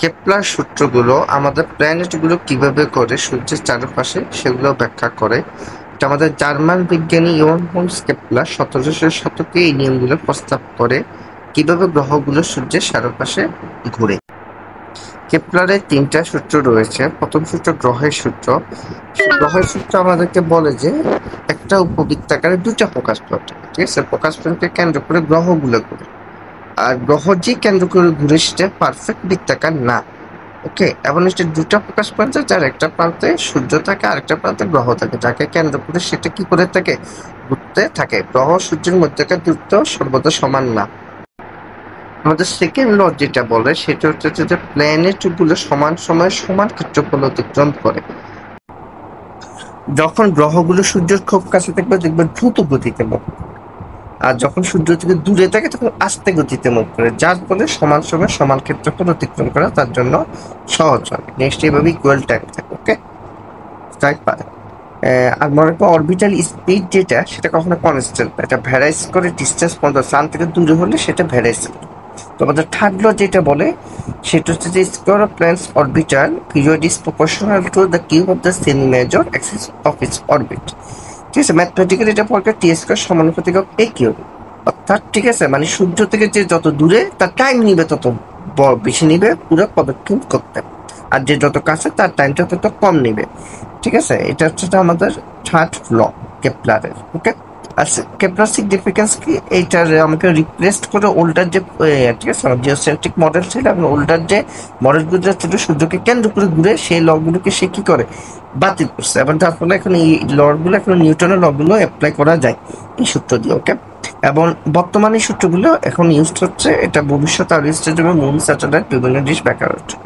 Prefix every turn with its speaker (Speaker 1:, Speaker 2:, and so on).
Speaker 1: Kepler সূত্রগুলো আমাদের প্ল্যানেটগুলো কিভাবে করে সূর্যের চারপাশে সেগুলো ব্যাখ্যা করে। এটা আমাদের জার্মান বিজ্ঞানী ইয়োহান হোমস কেপলার 1700 শতকে এই নিয়মগুলো প্রস্তাব করে কিভাবে গ্রহগুলো সূর্যের চারপাশে ঘুরে। কেপলারের 3টা সূত্র রয়েছে। প্রথম সূত্র গ্রহের সূত্র। গ্রহের সূত্র আমাদেরকে বলে যে একটা উপবৃত্তাকারে 2টা ফোকাস পয়েন্ট, ঠিক আছে, ফোকাস পয়েন্টকে কেন্দ্র করে গ্রহগুলো ঘুরে। আর গ্রহ যে কেন্দ্র করে ঘুরে সেটা পারফেক্ট বৃত্তাকার না। ওকে, এবং এটা 2টা ফোকাস পয়েন্ট, যার একটা প্রান্তে সূর্য থাকে আর একটা প্রান্তে গ্রহ থাকে, যাকে কেন্দ্র করে সেটা কি করে থাকে, ঘুরতে থাকে। গ্রহ সূর্যের মধ্যকার দূরত্ব সর্বদা সমান না। আমাদের সেকেন্ড ল যেটা বলে সেটা হচ্ছে যে প্ল্যানেট গুলো সমান সময়ে সমান ক্ষেত্রফল অতিক্রম করে। যখন গ্রহগুলো সূর্যের খুব কাছে থাকবে দেখবে দ্রুত গতিতে মুভ করে, আর যখন সূর্য থেকে দূরে থাকে তখন আস্তে গতিতে মুভ করে, যার ফলে সমান সময়ে সমান ক্ষেত্রফল অতিক্রম করা তার জন্য সহজ হয়। নেক্সট এইভাবে ইকুয়াল টাইম থাকে। ওকে, টাইপ পারে। আর মনে রাখবো অরবিটাল স্পিড যেটা সেটা কখনো কনস্ট্যান্ট না, এটা ভ্যারাইজ করে ডিস্টেন্স পর্যন্ত। সান থেকে দূরে হলে সেটা ভ্যারাইজ করে। তো আমাদের থার্ড ল যেটা বলে সেটা হচ্ছে যে square of planets orbital period is proportional to the cube of the semi major Axis of its orbit. ঠিক আছে, ম্যাথমেটিক্যালি এটা পড়বে টি স্কোয়ার সমানুপাতিক অফ এ কিউব। অর্থাৎ ঠিক আছে, মানে সূর্য থেকে যে যত দূরে তার টাইম নিবে তত বেশি নিবে পুরো পদক্ষেপ করতে, আর যে যত কাছে তার টাইমটা তত কম নিবে। ঠিক আছে, এটা হচ্ছে আমাদের থার্ড ল কেপলারের। ওকে, আর কেপলার সিগনিফিকেন্স কি, এইটার আমাকে রিপ্লেস করে ওল্ডার যে ঠিক আছে জিওসেন্ট্রিক মডেল ছিল এবং ওল্ডার যে মডেলগুলো ছিল সূর্যকে কেন্দ্র করে ঘুরে, সেই লগুলোকে সে কি করে বাতিল করছে, এবং তার ফলে এখন এই লগুলো এখন নিউটনের লগুলো অ্যাপ্লাই করা যায় এই সূত্র দিয়ে। ওকে, এবং বর্তমানে এই সূত্রগুলো এখন ইউজ হচ্ছে, এটা ভবিষ্যতে আরো ইউজ হবে মুন, স্যাটেলাইট, বিভিন্ন জিনিস ব্যাখ্যা হচ্ছে।